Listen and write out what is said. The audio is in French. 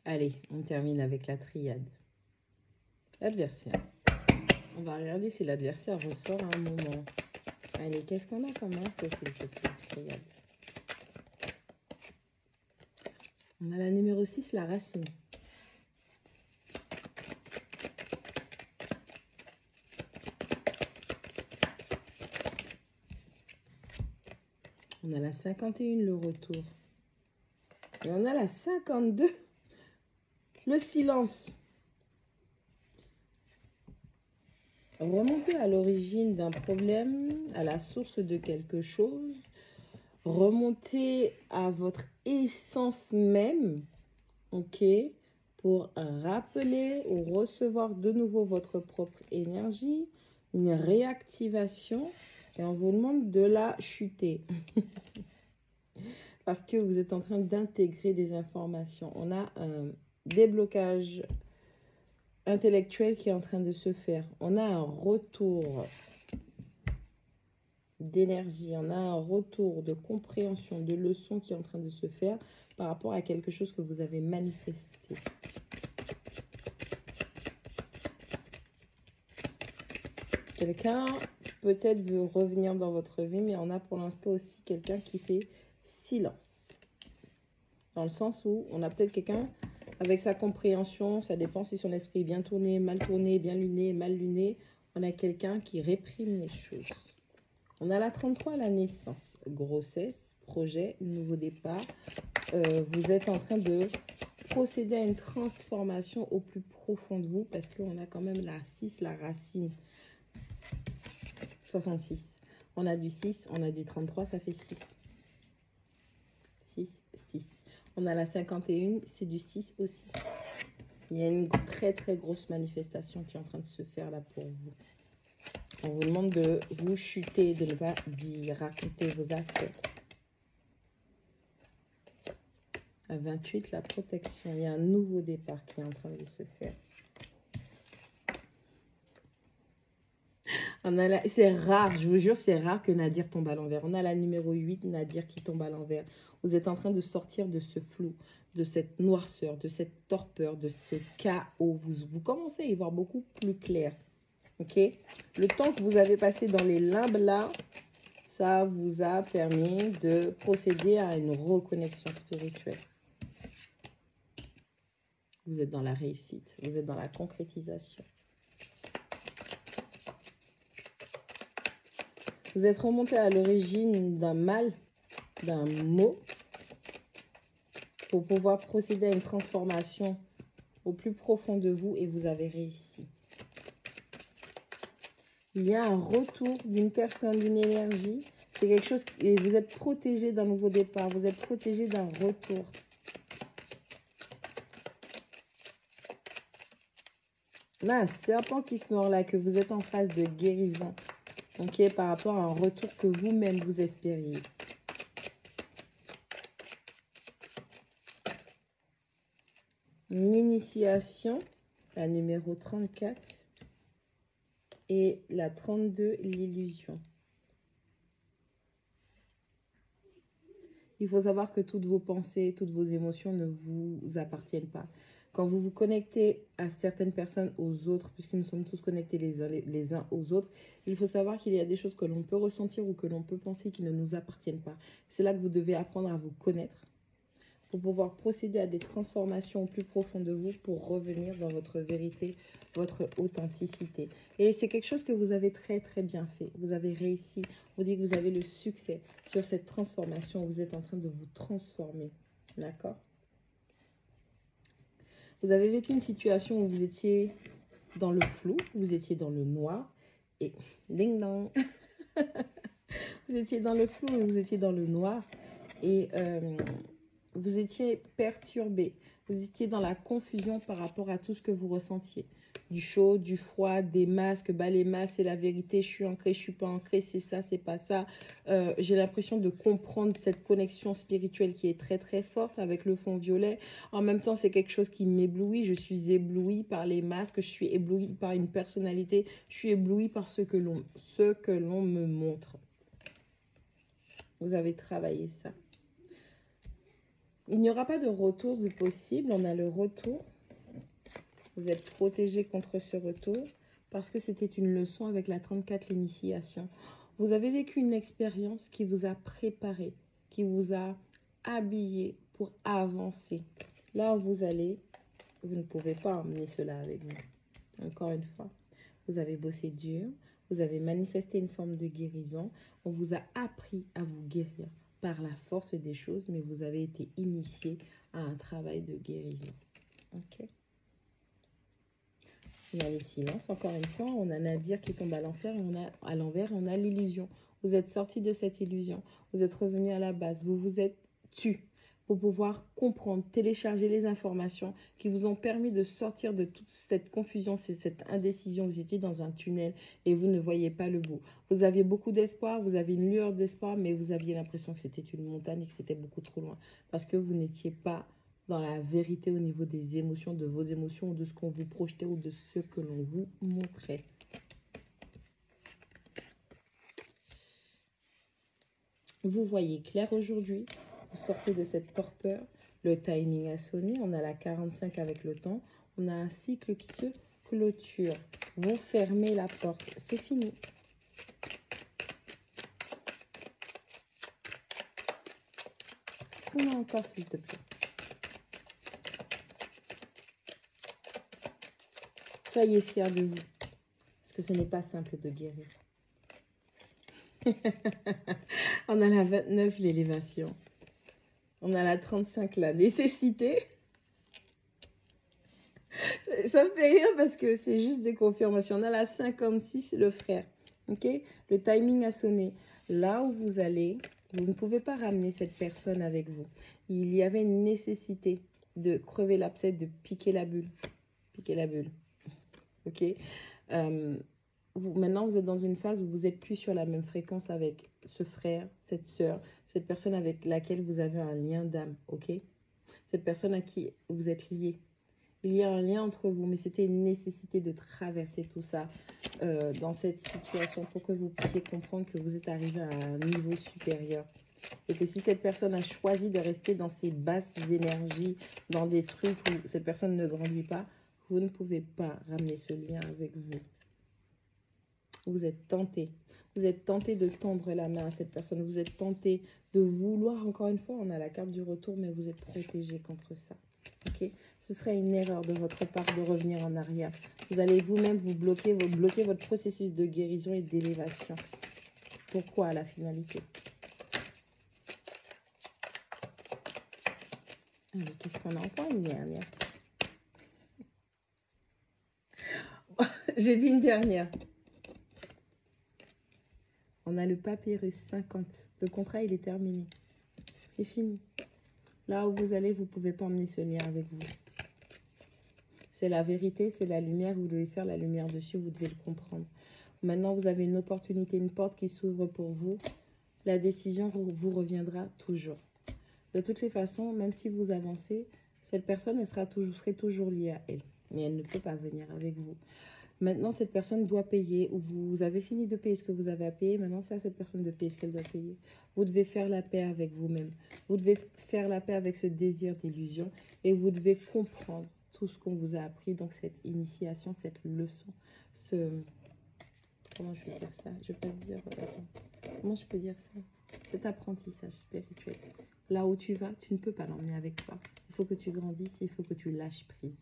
Allez, on termine avec la triade. L'adversaire. On va regarder si l'adversaire ressort à un moment. Allez, qu'est-ce qu'on a comme info, s'il te plaît, triade. On a la numéro 6, la racine. On a la 51, le retour. Et on a la 52, le silence. Remonter à l'origine d'un problème, à la source de quelque chose. Remonter à votre essence même, ok, pour rappeler ou recevoir de nouveau votre propre énergie, une réactivation, et on vous demande de la chuter. Parce que vous êtes en train d'intégrer des informations. On a un déblocage intellectuel qui est en train de se faire. On a un retour d'énergie, on a un retour de compréhension, de leçon qui est en train de se faire par rapport à quelque chose que vous avez manifesté. Quelqu'un peut-être veut revenir dans votre vie, mais on a pour l'instant aussi quelqu'un qui fait silence. Dans le sens où on a peut-être quelqu'un avec sa compréhension, ça dépend si son esprit est bien tourné, bien luné, mal luné. On a quelqu'un qui réprime les choses. On a la 33, la naissance, grossesse, projet, nouveau départ. Vous êtes en train de procéder à une transformation au plus profond de vous parce qu'on a quand même la 6, la racine. 66. On a du 6, on a du 33, ça fait 6. 6, 6. On a la 51, c'est du 6 aussi. Il y a une très très grosse manifestation qui est en train de se faire là pour vous. On vous demande de vous chuter, de ne pas dire, raconter vos affaires. À 28, la protection. Il y a un nouveau départ qui est en train de se faire. C'est rare, je vous jure, c'est rare que Nadir tombe à l'envers. On a la numéro 8, Nadir qui tombe à l'envers. Vous êtes en train de sortir de ce flou, de cette noirceur, de cette torpeur, de ce chaos. Vous commencez à y voir beaucoup plus clair. Ok? Le temps que vous avez passé dans les limbes là, ça vous a permis de procéder à une reconnexion spirituelle. Vous êtes dans la réussite, vous êtes dans la concrétisation. Vous êtes remonté à l'origine d'un mal, d'un mot, pour pouvoir procéder à une transformation au plus profond de vous et vous avez réussi. Il y a un retour d'une personne, d'une énergie. C'est quelque chose, et vous êtes protégé d'un nouveau départ, vous êtes protégé d'un retour. Là, un serpent qui se mord là, que vous êtes en phase de guérison. Ok, par rapport à un retour que vous-même vous espériez. Une initiation, la numéro 34. Et la 32, l'illusion. Il faut savoir que toutes vos pensées, toutes vos émotions ne vous appartiennent pas. Quand vous vous connectez à certaines personnes, aux autres, puisque nous sommes tous connectés les uns aux autres, il faut savoir qu'il y a des choses que l'on peut ressentir ou que l'on peut penser qui ne nous appartiennent pas. C'est là que vous devez apprendre à vous connaître pour pouvoir procéder à des transformations au plus profond de vous pour revenir dans votre vérité, votre authenticité. Et c'est quelque chose que vous avez très très bien fait. Vous avez réussi. On dit que vous avez le succès sur cette transformation. Vous êtes en train de vous transformer. D'accord? Vous avez vécu une situation où vous étiez dans le flou, vous étiez dans le noir et ding dong. Vous étiez dans le flou et vous étiez dans le noir et vous étiez perturbé. Vous étiez dans la confusion par rapport à tout ce que vous ressentiez. Du chaud, du froid, des masques. Bah, les masques, c'est la vérité. Je suis ancrée, je suis pas ancrée. C'est ça, c'est pas ça. J'ai l'impression de comprendre cette connexion spirituelle qui est très, très forte avec le fond violet. En même temps, c'est quelque chose qui m'éblouit. Je suis éblouie par les masques. Je suis éblouie par une personnalité. Je suis éblouie par ce que l'on me montre. Vous avez travaillé ça. Il n'y aura pas de retour de possible. On a le retour. Vous êtes protégé contre ce retour parce que c'était une leçon avec la 34, l'initiation. Vous avez vécu une expérience qui vous a préparé, qui vous a habillé pour avancer. Là où vous allez, vous ne pouvez pas emmener cela avec vous. Encore une fois, vous avez bossé dur, vous avez manifesté une forme de guérison. On vous a appris à vous guérir par la force des choses, mais vous avez été initié à un travail de guérison. Ok. On a le silence, encore une fois, on a Nadir qui tombe à l'enfer et on a à l'envers, on a l'illusion. Vous êtes sorti de cette illusion, vous êtes revenu à la base, vous vous êtes tu pour pouvoir comprendre, télécharger les informations qui vous ont permis de sortir de toute cette confusion, cette indécision. Vous étiez dans un tunnel et vous ne voyez pas le bout. Vous aviez beaucoup d'espoir, vous aviez une lueur d'espoir, mais vous aviez l'impression que c'était une montagne et que c'était beaucoup trop loin parce que vous n'étiez pas dans la vérité au niveau des émotions, de vos émotions, ou de ce qu'on vous projetait ou de ce que l'on vous montrait. Vous voyez clair aujourd'hui, vous sortez de cette torpeur, le timing a sonné, on a la 45 avec le temps, on a un cycle qui se clôture. Vous fermez la porte, c'est fini. On a encore, s'il te plaît. Soyez fiers de vous, parce que ce n'est pas simple de guérir. On a la 29, l'élévation. On a la 35, la nécessité. Ça me fait rire parce que c'est juste des confirmations. On a la 56, le frère. Ok? Le timing a sonné. Là où vous allez, vous ne pouvez pas ramener cette personne avec vous. Il y avait une nécessité de crever l'abcès, de piquer la bulle. Piquer la bulle. Ok? Maintenant, vous êtes dans une phase où vous n'êtes plus sur la même fréquence avec ce frère, cette soeur, cette personne avec laquelle vous avez un lien d'âme, ok? Cette personne à qui vous êtes lié. Il y a un lien entre vous, mais c'était une nécessité de traverser tout ça dans cette situation pour que vous puissiez comprendre que vous êtes arrivé à un niveau supérieur. Et que si cette personne a choisi de rester dans ces basses énergies, dans des trucs où cette personne ne grandit pas, vous ne pouvez pas ramener ce lien avec vous. Vous êtes tenté. Vous êtes tenté de tendre la main à cette personne. Vous êtes tenté de vouloir, encore une fois, on a la carte du retour, mais vous êtes protégé contre ça. Ok? Ce serait une erreur de votre part de revenir en arrière. Vous allez vous-même vous bloquer votre processus de guérison et d'élévation. Pourquoi à la finalité? Allez, qu'est-ce qu'on a encore une dernière? J'ai dit une dernière. On a le papyrus 50. Le contrat, il est terminé. C'est fini. Là où vous allez, vous ne pouvez pas emmener ce lien avec vous. C'est la vérité, c'est la lumière. Vous devez faire la lumière dessus, vous devez le comprendre. Maintenant, vous avez une opportunité, une porte qui s'ouvre pour vous. La décision vous reviendra toujours. De toutes les façons, même si vous avancez, cette personne serait toujours liée à elle. Mais elle ne peut pas venir avec vous. Maintenant, cette personne doit payer, ou vous avez fini de payer ce que vous avez à payer. Maintenant, c'est à cette personne de payer ce qu'elle doit payer. Vous devez faire la paix avec vous-même. Vous devez faire la paix avec ce désir d'illusion. Et vous devez comprendre tout ce qu'on vous a appris. Donc, cette initiation, cette leçon, comment je peux dire ça? Je vais pas dire... comment je peux dire ça? Cet apprentissage spirituel. Là où tu vas, tu ne peux pas l'emmener avec toi. Il faut que tu grandisses, il faut que tu lâches prise.